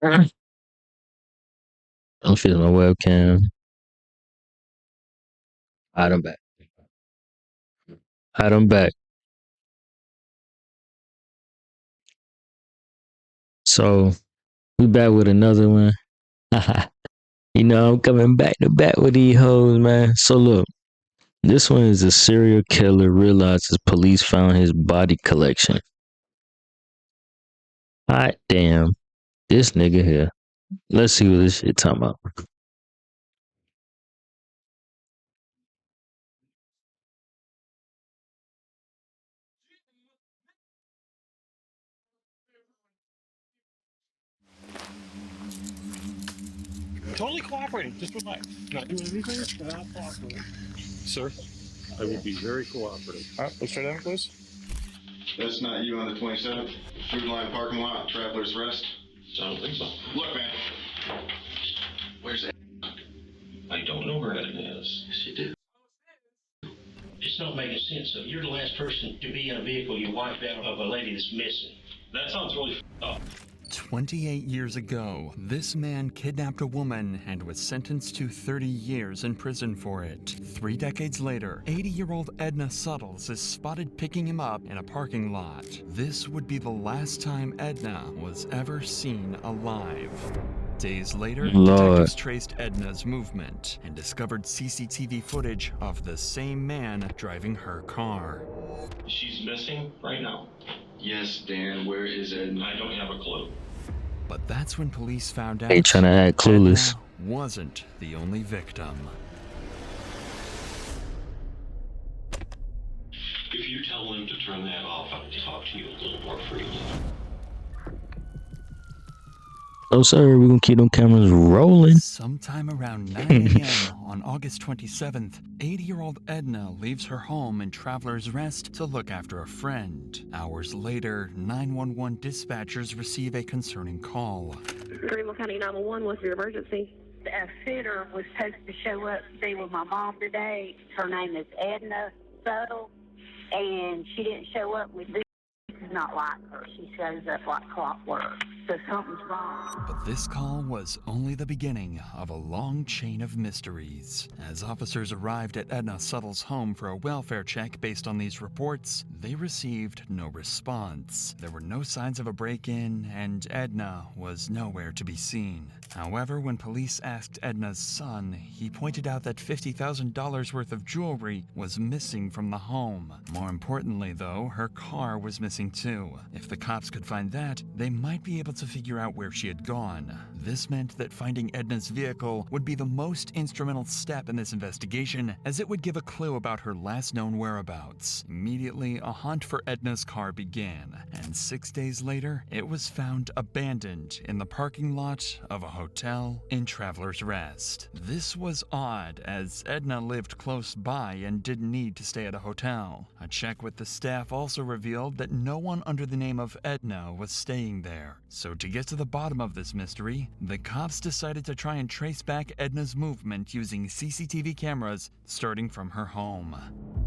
I'm feeling my webcam. Alright, I'm back. Alright, I'm back. So we back with another one. I'm coming back to back with these hoes, man. So look, this one is a serial killer realizes police found his body collection. Hot damn, this nigga here. Let's see what this shit talking about. Totally cooperating, just relax. Not doing anything, not cooperating. Sir, I will be very cooperative. All right, let's try that, please. That's not you on the 27th. Food Line parking lot, Traveler's Rest. I don't think so. Look, man. Where's that? I don't know where Edna is. Yes, you do. It's not making sense. So you're the last person to be in a vehicle you wiped out of a lady that's missing. That sounds really up. 28 years ago, this man kidnapped a woman and was sentenced to 30 years in prison for it. 3 decades later, 80-year-old Edna Suttles is spotted picking him up in a parking lot. This would be the last time Edna was ever seen alive. Days later, detectives traced Edna's movement and discovered CCTV footage of the same man driving her car. She's missing right now. Yes, Dan, where is Edna? I don't have a clue. But that's when police found out They trying to act clueless. Edna wasn't the only victim. If you tell them to turn that off, I'll talk to you a little more freely. Oh, sir, we're gonna keep them cameras rolling. Sometime around 9 a.m. on August 27th, 80-year-old Edna leaves her home in Traveler's Rest to look after a friend. Hours later, 911 dispatchers receive a concerning call. Greenville County 911, what's your emergency? A sitter was supposed to show up to be with my mom today. Her name is Edna Suttle, and she didn't show up with this. This is not like her. She shows up like clockwork. So something's wrong. But this call was only the beginning of a long chain of mysteries. As officers arrived at Edna Suttle's home for a welfare check based on these reports, they received no response. There were no signs of a break-in, and Edna was nowhere to be seen. However, when police asked Edna's son, he pointed out that $50,000 worth of jewelry was missing from the home. More importantly, though, her car was missing too. If the cops could find that, they might be able to figure out where she had gone. This meant that finding Edna's vehicle would be the most instrumental step in this investigation, as it would give a clue about her last known whereabouts. Immediately, a hunt for Edna's car began, and 6 days later, it was found abandoned in the parking lot of a hotel in Traveler's Rest. This was odd, as Edna lived close by and didn't need to stay at a hotel. A check with the staff also revealed that no one under the name of Edna was staying there. So to get to the bottom of this mystery, the cops decided to try and trace back Edna's movement using CCTV cameras starting from her home.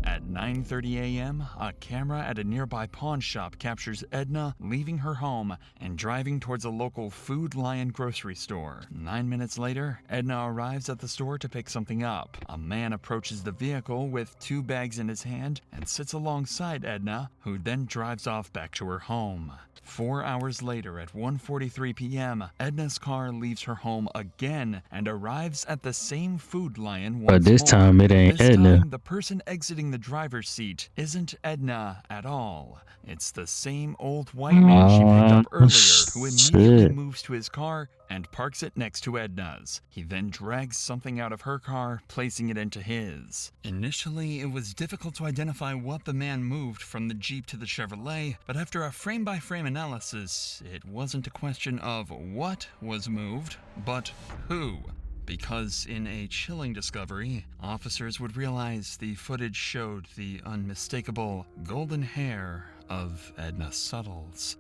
At 9:30 a.m., a camera at a nearby pawn shop captures Edna leaving her home and driving towards a local Food Lion grocery store. 9 minutes later, Edna arrives at the store to pick something up. A man approaches the vehicle with 2 bags in his hand and sits alongside Edna, who then drives off back to her home. 4 hours later, at 1:43 p.m., Edna's car leaves her home again and arrives at the same Food Lion once But this more. time it ain't This Edna. time, the person exiting the driver's seat isn't Edna at all. It's the same old white man she picked up earlier, who immediately shit. moves to his car and parks it next to Edna's. He then drags something out of her car, placing it into his. Initially, it was difficult to identify what the man moved from the Jeep to the Chevrolet, but after a frame-by-frame analysis, it wasn't a question of what was moved, but who. Because in a chilling discovery, officers would realize the footage showed the unmistakable golden hair of Edna Suttles.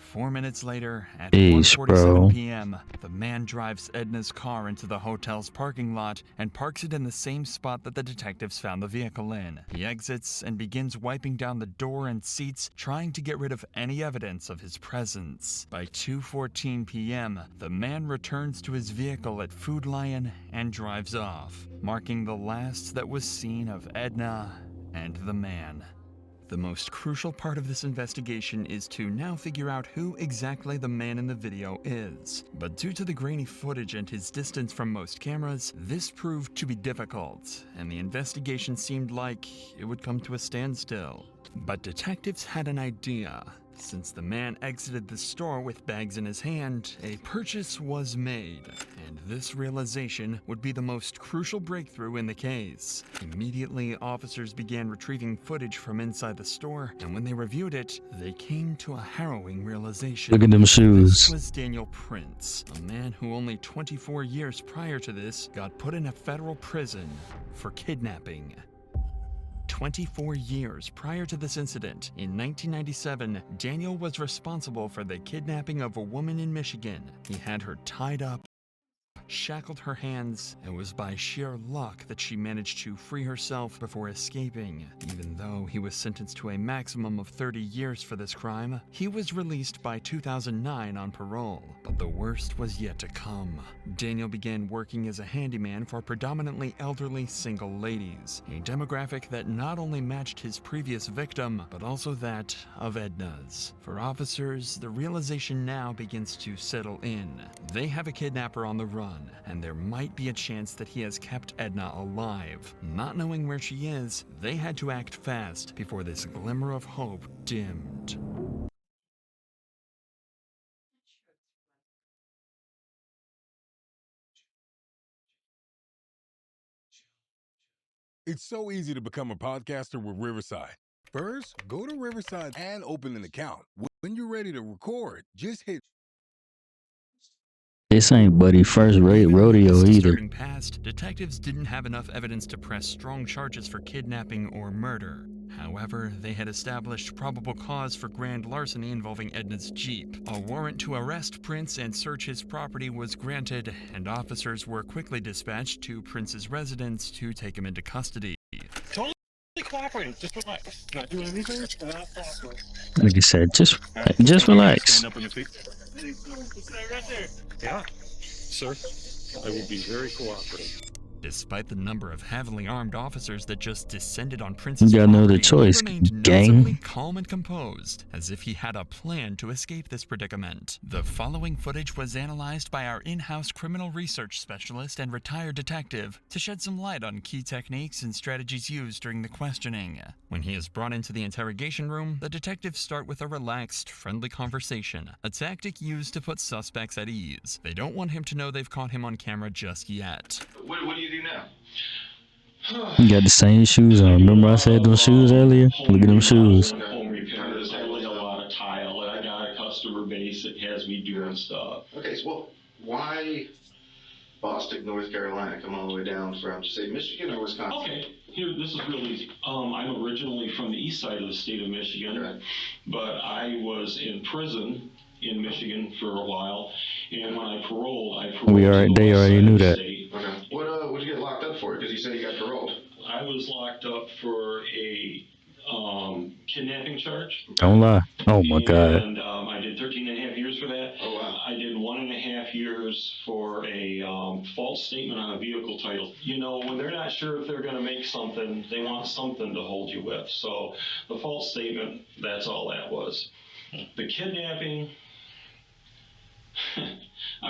4 minutes later, at Jeez, 1:47 bro. p.m., the man drives Edna's car into the hotel's parking lot and parks it in the same spot that the detectives found the vehicle in. He exits and begins wiping down the door and seats, trying to get rid of any evidence of his presence. By 2:14 p.m., the man returns to his vehicle at Food Lion and drives off, marking the last that was seen of Edna and the man. The most crucial part of this investigation is to now figure out who exactly the man in the video is. But due to the grainy footage and his distance from most cameras, this proved to be difficult, and the investigation seemed like it would come to a standstill. But detectives had an idea. Since the man exited the store with bags in his hand, a purchase was made, and this realization would be the most crucial breakthrough in the case. Immediately, officers began retrieving footage from inside the store, and when they reviewed it, they came to a harrowing realization. Look at them shoes. This was Daniel Prince, a man who only 24 years prior to this got put in a federal prison for kidnapping. 24 years prior to this incident, in 1997, Daniel was responsible for the kidnapping of a woman in Michigan. He had her tied up, shackled her hands. It was by sheer luck that she managed to free herself before escaping. Even though he was sentenced to a maximum of 30 years for this crime, he was released by 2009 on parole. But the worst was yet to come. Daniel began working as a handyman for predominantly elderly single ladies, a demographic that not only matched his previous victim, but also that of Edna's. For officers, the realization now begins to settle in. They have a kidnapper on the run, and there might be a chance that he has kept Edna alive. Not knowing where she is, they had to act fast before this glimmer of hope dimmed. It's so easy to become a podcaster with Riverside. First, go to Riverside and open an account. When you're ready to record, just hit. This ain't Buddy first Even with rodeo this either. disturbing past, detectives didn't have enough evidence to press strong charges for kidnapping or murder. However, they had established probable cause for grand larceny involving Edna's Jeep. A warrant to arrest Prince and search his property was granted, and officers were quickly dispatched to Prince's residence to take him into custody. Totally cooperating. Just relax. Not doing anything. Not talking. Like I said, just relax. Stand up on your feet. Stay right there. Yeah. Sir, I will be very cooperative. Despite the number of heavily armed officers that just descended on Prince's You got no other property, choice, he remained gang. noticeably calm and composed, as if he had a plan to escape this predicament. The following footage was analyzed by our in-house criminal research specialist and retired detective to shed some light on key techniques and strategies used during the questioning. When he is brought into the interrogation room, the detectives start with a relaxed, friendly conversation, a tactic used to put suspects at ease. They don't want him to know they've caught him on camera just yet. What do you do now? You got the same shoes on. Remember I said those shoes earlier? Look at them shoes. Home repairs. I lay a lot of tile, and I got a customer base that has me doing stuff. Okay, so why Boston, North Carolina, come all the way down from, say, Michigan or Wisconsin? Okay, here, this is really easy. I'm originally from the east side of the state of Michigan, Okay. but I was in prison in Michigan for a while, and when I paroled to the They west already side knew of the that. state. Okay. What'd you get locked up for? Because you said you got paroled. I was locked up for a kidnapping charge. Don't lie. Oh my God. And I did 13 and a half years for that. Oh, wow. I did 1.5 years for a false statement on a vehicle title. You know, when they're not sure if they're going to make something, they want something to hold you with. So the false statement, that's all that was. The kidnapping.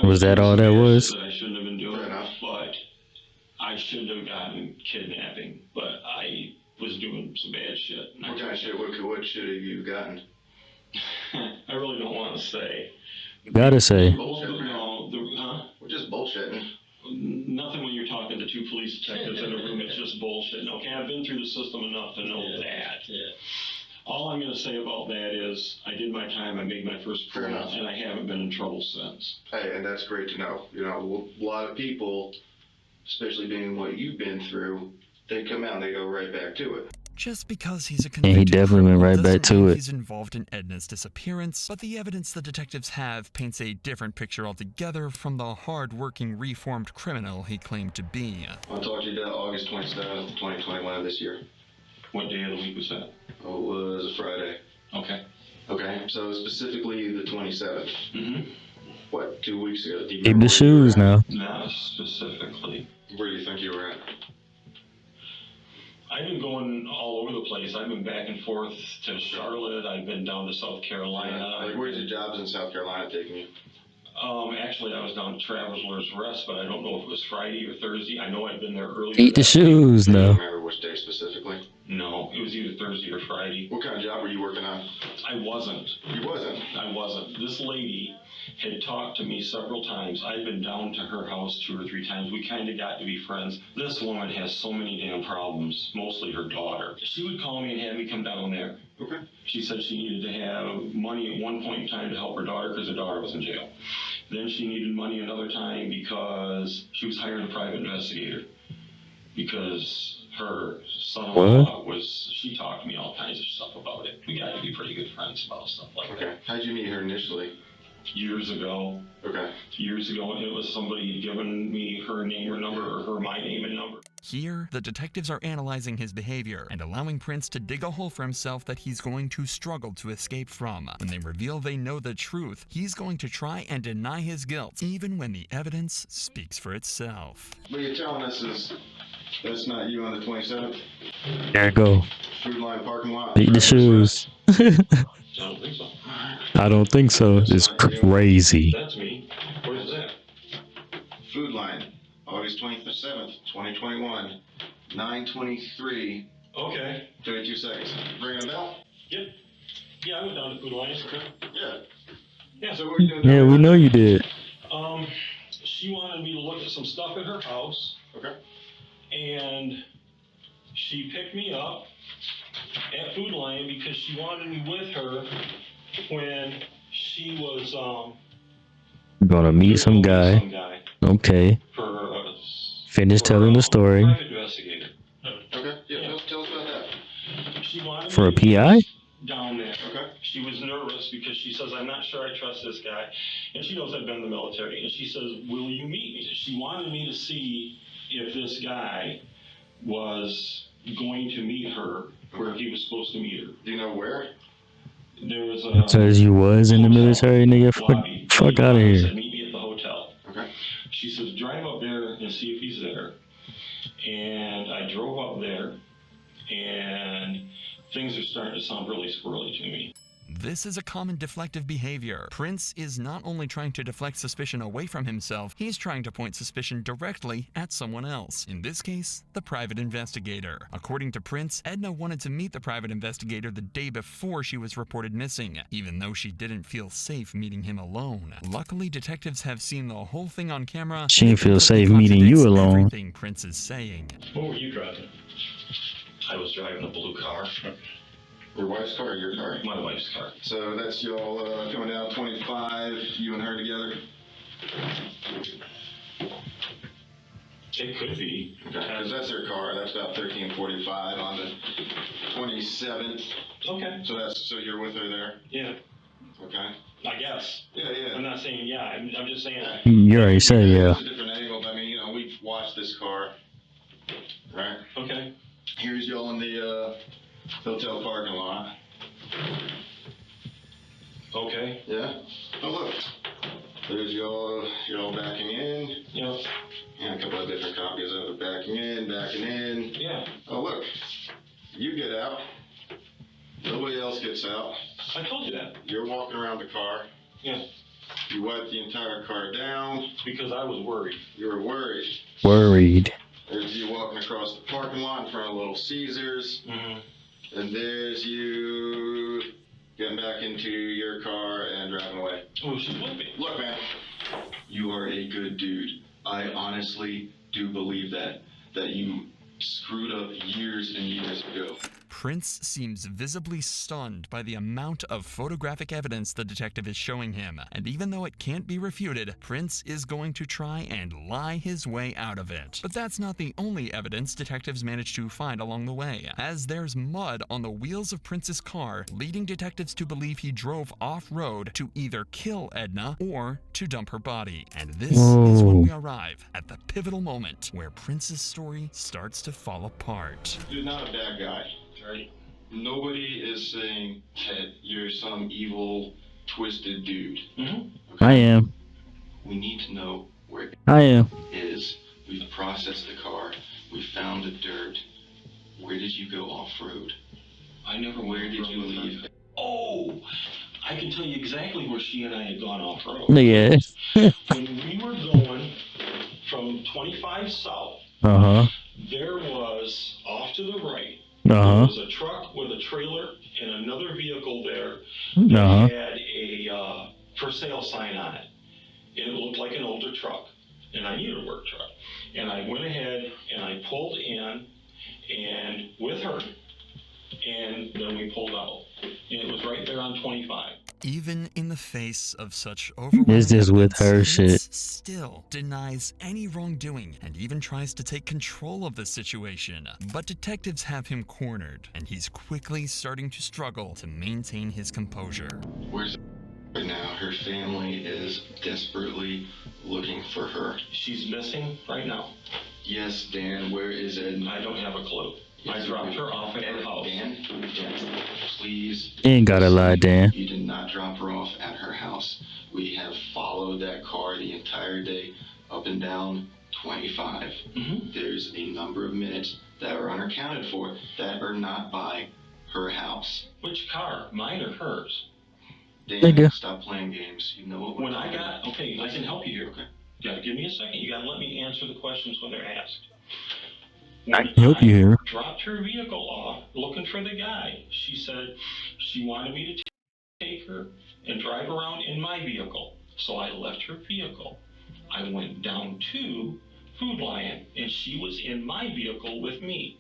Was that all that was? That I shouldn't have been doing, Fair enough. but I shouldn't have gotten kidnapping. But I was doing some bad shit. And I What kind of shit? What shit have you gotten? I really don't want to say. Gotta say. Bullshit. No, We're just bullshitting. nothing when you're talking to two police detectives in a room. It's just bullshit. Okay, I've been through the system enough to know that. Yeah. All I'm going to say about that is I did my time. I made my first Fair parole, enough. and I haven't been in trouble since. Hey, and that's great to know. You know, a lot of people, especially being what you've been through, they come out and they go right back to it. Just because he's a And he convicted definitely went criminal right back doesn't to mean it. he's involved in Edna's disappearance, but the evidence the detectives have paints a different picture altogether from the hard-working, reformed criminal he claimed to be. I'll talk to you about August 27th, 2021 of this year. What day of the week was that? Oh, it was a Friday. Okay. Okay, so specifically the 27th. Mm-hmm. What, 2 weeks ago? Do you Keep remember the where you were shoes at? now. Not specifically. Where do you think you were at? I've been going all over the place. I've been back and forth to Charlotte. I've been down to South Carolina. Like, where's your jobs in South Carolina taking you? Actually, I was down to Traveler's Rest, but I don't know if it was Friday or Thursday. I know I'd been there earlier. Eat the shoes Do you now. remember which day specifically? No, it was either Thursday or Friday. What kind of job were you working on? I wasn't. You wasn't? I wasn't. This lady had talked to me several times. I'd been down to her house 2 or 3 times. We kind of got to be friends. This woman has so many damn problems, mostly her daughter. She would call me and have me come down there. Okay. She said she needed to have money at one point in time to help her daughter because her daughter was in jail. Then she needed money another time because she was hiring a private investigator. Because her son-in-law she talked to me all kinds of stuff about it. We got to be pretty good friends about stuff like that. Okay. How'd you meet her initially? Years ago. Okay. Years ago, it was somebody giving me her name or number, or her my name and number. Here, the detectives are analyzing his behavior and allowing Prince to dig a hole for himself that he's going to struggle to escape from. When they reveal they know the truth, he's going to try and deny his guilt, even when the evidence speaks for itself. What you're telling us is that's not you on the 27th? There you go. Food line parking lot? Eat the shoes. I don't think so. I don't think so. It's crazy. That's me. Where's that? Food line, August 27th, 2021, 9:23. Okay. 22 seconds. Ringing a bell? Yep. Yeah, I went down to Food Alliance. Okay. Yeah. Yeah. So what are you doing? Yeah, we know you did. She wanted me to look at some stuff at her house. Okay. And she picked me up at Food Lion because she wanted me with her when she was Gonna meet some guy. Okay. For Finish telling the story. private investigator. Okay. Yeah. Tell us about that. She wanted For a me PI? down there. Okay. She was nervous because she says, I'm not sure I trust this guy. And she knows I've been in the military. And she says, will you meet me? She wanted me to see if this guy was going to meet her where he was supposed to meet her. Do you know where? There was a Because you was in the military, nigga. Fuck out of here. Said, meet me at the hotel. Okay. She says, drive up there and see if he's there. And I drove up there, and things are starting to sound really squirrely to me. This is a common deflective behavior. Prince is not only trying to deflect suspicion away from himself, he's trying to point suspicion directly at someone else. In this case, the private investigator. According to Prince, Edna wanted to meet the private investigator the day before she was reported missing, even though she didn't feel safe meeting him alone. Luckily, detectives have seen the whole thing on camera. She didn't feel safe meeting you alone. Everything Prince is saying. What were you driving? I was driving a blue car. Your wife's car or your car? My wife's car. So that's y'all coming down 25, you and her together? It could be. Okay, because that's her car. That's about 13:45 on the 27th. Okay. So you're with her there? Yeah. Okay. I guess. Yeah. I'm not saying yeah. I'm just saying. You already said yeah. It's a different angle. I mean, we've watched this car, right? Okay. Here's y'all in the hotel parking lot. Okay. Yeah? Oh, look. There's y'all backing in. Yep. And a couple of different copies of it. Backing in. Yeah. Oh, look. You get out. Nobody else gets out. I told you that. You're walking around the car. Yeah. You wipe the entire car down. Because I was worried. You were worried. Worried. There's you walking across the parking lot in front of Little Caesars. Mm-hmm. And there's you getting back into your car and driving away. Oh, she's with me. Look, man, you are a good dude. I honestly do believe that you screwed up years and years ago. Prince seems visibly stunned by the amount of photographic evidence the detective is showing him, and even though it can't be refuted, Prince is going to try and lie his way out of it. But that's not the only evidence detectives manage to find along the way, as there's mud on the wheels of Prince's car, leading detectives to believe he drove off-road to either kill Edna or to dump her body. And this is when we arrive at the pivotal moment where Prince's story starts to fall apart. You're not a bad guy, right? Nobody is saying that you're some evil, twisted dude. Okay? I am. We need to know where I am. is. We've processed the car. We found the dirt. Where did you go off-road? Where did you leave? Oh, I can tell you exactly where she and I had gone off-road. Yeah. When we were going from 25 south, there was, off to the right, there was a truck with a trailer and another vehicle there that had a for sale sign on it. And it looked like an older truck, and I needed a work truck. And I went ahead and I pulled in and with her, and then we pulled out. And it was right there on 25. Even in the face of such overwhelming Is this with evidence, her Prince shit? still denies any wrongdoing and even tries to take control of the situation. But detectives have him cornered, and he's quickly starting to struggle to maintain his composure. Where's right now? Her family is desperately looking for her. She's missing right now. Yes, Dan, where is Edna? I don't have a clue. I dropped her off at her house. Dan, please. You ain't gotta lie, Dan. You did not drop her off at her house. We have followed that car the entire day, up and down 25. There's a number of minutes that are unaccounted for that are not by her house. Which car? Mine or hers? Dan, stop playing games. You know what when I got, okay, I can help you here. Okay. You gotta give me a second. You gotta let me answer the questions when they're asked. I can help you here. Dropped her vehicle off looking for the guy. She said she wanted me to take her and drive around in my vehicle. So I left her vehicle. I went down to Food Lion and she was in my vehicle with me.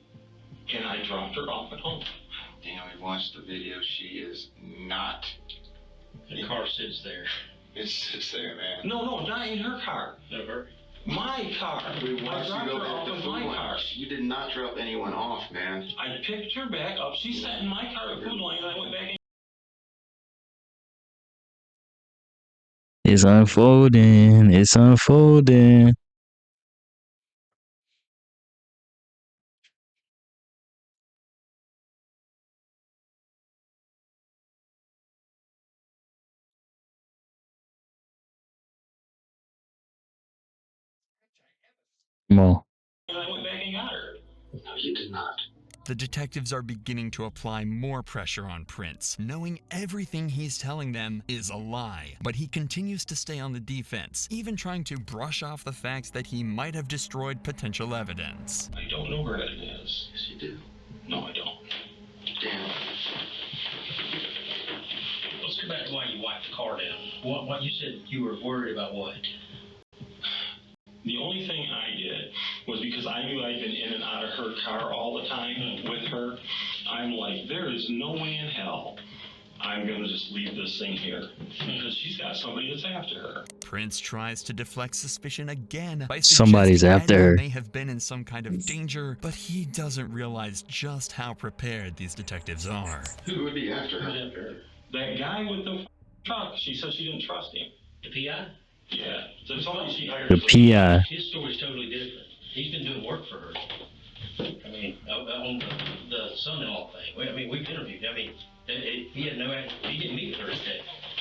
And I dropped her off at home. Dan, we watched the video. She is not. The car sits there. It sits there, man. No, not in her car. Never. My car. We watched you go off back to in Food my Lion. car. You did not drop anyone off, man. I picked her back up. She sat in my car at Food Lion and I went back in. It's unfolding. It's unfolding. Come on. And I went back and got her. No, you did not. The detectives are beginning to apply more pressure on Prince, knowing everything he's telling them is a lie. But he continues to stay on the defense, even trying to brush off the facts that he might have destroyed potential evidence. I don't know where Edna is. Yes, you do. No, I don't. Dan. Let's go back to why you wiped the car down. What you said you were worried about what? The only thing I did was because I knew I'd been in and out of her car all the time with her. I'm like, there is no way in hell I'm going to just leave this thing here because she's got somebody that's after her. Prince tries to deflect suspicion again by Somebody's suggesting after Edna her. may have been in some kind of danger, but he doesn't realize just how prepared these detectives are. Who would be after her? Who's after her? That guy with the truck, she said she didn't trust him. The PI? Yeah, so somebody she hired. The PI. His story's totally different. He's been doing work for her. I mean, on the son-in-law thing. I mean, we've interviewed. I mean, he had no, he didn't meet with her today.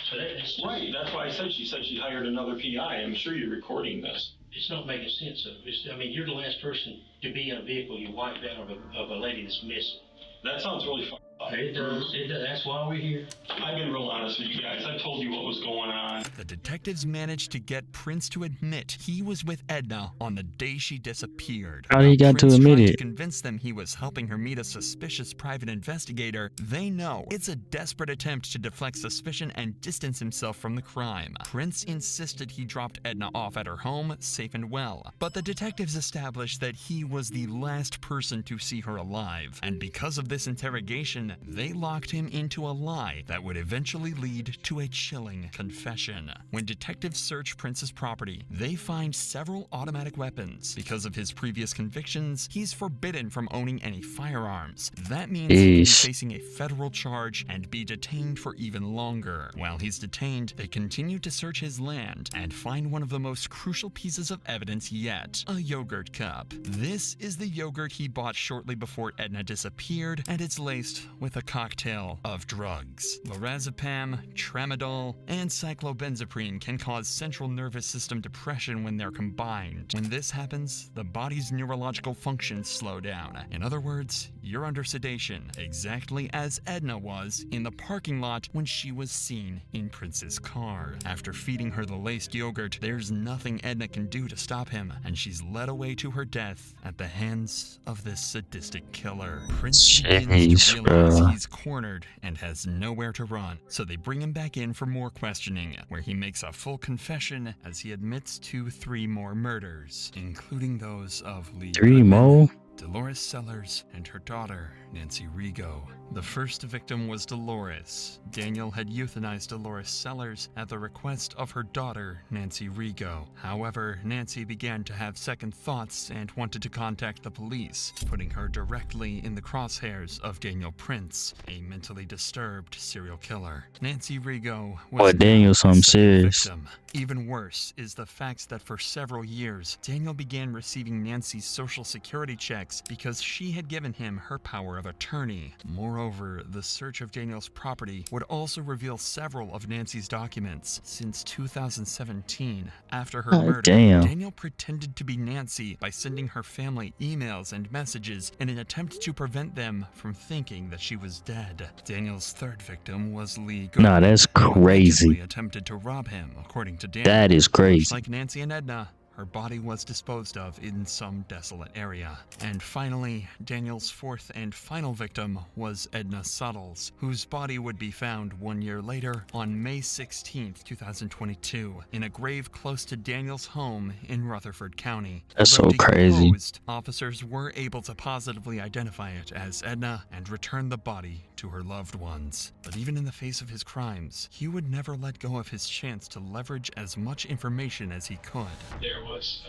So that's Right, that's why I said she hired another PI. I'm sure you're recording this. It's not making sense. I mean, you're the last person to be in a vehicle you wiped out of a lady that's missing. That sounds really fun. It does. That's why we're here. I've been real honest with you guys. I told you what was going on. The detectives managed to get Prince to admit he was with Edna on the day she disappeared. How he got to Prince admit tried it? to convince them he was helping her meet a suspicious private investigator. They know it's a desperate attempt to deflect suspicion and distance himself from the crime. Prince insisted he dropped Edna off at her home, safe and well. But the detectives established that he was the last person to see her alive. And because of this interrogation, they locked him into a lie that would eventually lead to a chilling confession. When detectives search Prince's property, they find several automatic weapons. Because of his previous convictions, he's forbidden from owning any firearms. That means he will be facing a federal charge and be detained for even longer. While he's detained, they continue to search his land and find one of the most crucial pieces of evidence yet, a yogurt cup. This is the yogurt he bought shortly before Edna disappeared, and it's laced with a cocktail of drugs. Lorazepam, tramadol, and cyclobenzaprine can cause central nervous system depression when they're combined. When this happens, the body's neurological functions slow down. In other words, you're under sedation, exactly as Edna was in the parking lot when she was seen in Prince's car. After feeding her the laced yogurt, there's nothing Edna can do to stop him, and she's led away to her death at the hands of this sadistic killer. Prince begins to realize he's cornered and has nowhere to run, so they bring him back in for more questioning, where he makes a full confession as he admits to 3 more murders, including those of Lee 3 more? Dolores Sellers, and her daughter, Nancy Rigo. The first victim was Dolores. Daniel had euthanized Dolores Sellers at the request of her daughter, Nancy Rigo. However, Nancy began to have second thoughts and wanted to contact the police, putting her directly in the crosshairs of Daniel Prince, a mentally disturbed serial killer. Nancy Rigo was Daniel's something serious. victim. Even worse is the fact that for several years, Daniel began receiving Nancy's social security checks because she had given him her power of attorney. Moreover, the search of Daniel's property would also reveal several of Nancy's documents. Since 2017, after her murder, Daniel pretended to be Nancy by sending her family emails and messages in an attempt to prevent them from thinking that she was dead. Daniel's third victim was Lee Goodwin. Nah, that's crazy. Who attempted to rob him, according to Daniel. That is crazy. Much like Nancy and Edna, her body was disposed of in some desolate area. And finally, Daniel's fourth and final victim was Edna Suttles, whose body would be found 1 year later on May 16, 2022, in a grave close to Daniel's home in Rutherford County. That's so Although crazy. decomposed, officers were able to positively identify it as Edna and return the body to her loved ones. But even in the face of his crimes, he would never let go of his chance to leverage as much information as he could. There was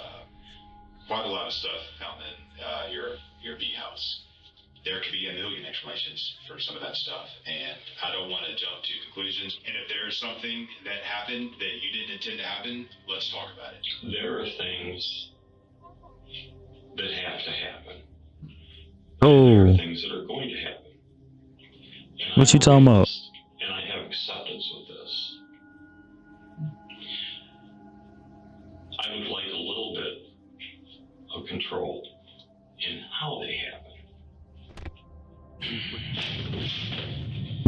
quite a lot of stuff found in your B house. There could be a million explanations for some of that stuff, and I don't want to jump to conclusions. And if there's something that happened that you didn't intend to happen, let's talk about it. There are things that have to happen. Oh. There are things that are going to happen. And What you talking about? And I have acceptance with this. I would like a little bit of control in how they happen.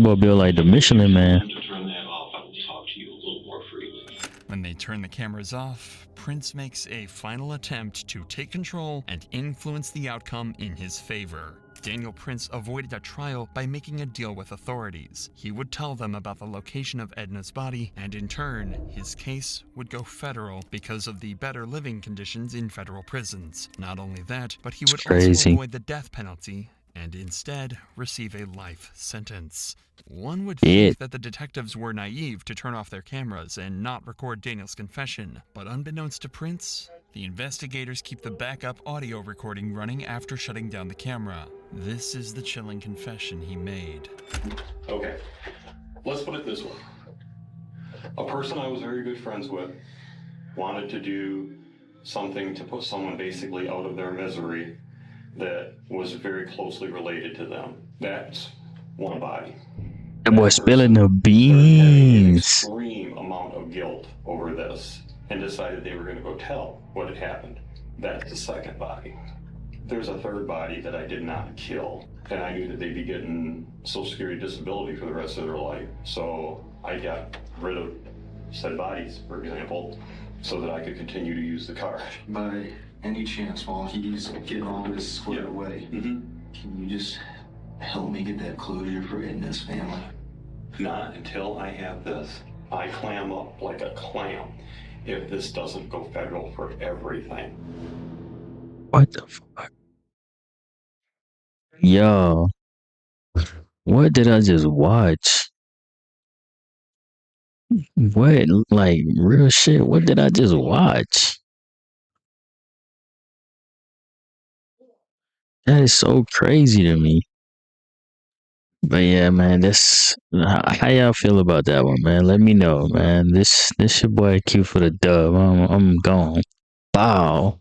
Boy, Bill like the Michelin Man. To turn that off, I will talk to you a little more freely. When they turn the cameras off, Prince makes a final attempt to take control and influence the outcome in his favor. Daniel Prince avoided a trial by making a deal with authorities. He would tell them about the location of Edna's body, and in turn, his case would go federal because of the better living conditions in federal prisons. Not only that, but he would also avoid the death penalty and instead receive a life sentence. One would think that the detectives were naive to turn off their cameras and not record Daniel's confession, but unbeknownst to Prince, the investigators keep the backup audio recording running after shutting down the camera. This is the chilling confession he made. Okay, let's put it this way. A person I was very good friends with wanted to do something to put someone basically out of their misery that was very closely related to them. That's one body. That boy spilling the beans. An extreme amount of guilt over this and decided they were going to go tell what had happened. That's the second body. There's a third body that I did not kill, and I knew that they'd be getting Social Security disability for the rest of their life. So I got rid of said bodies, for example, so that I could continue to use the card. By any chance, while he's getting all this squared away, can you just help me get that closure for Edna's family? Not until I have this. I clam up like a clam if this doesn't go federal for everything. What the fuck? Yo, what did I just watch? What, like, real shit? What did I just watch? That is so crazy to me. But yeah, man, this how y'all feel about that one, man? Let me know, man. This your boy Q for the dub. I'm gone. Bow.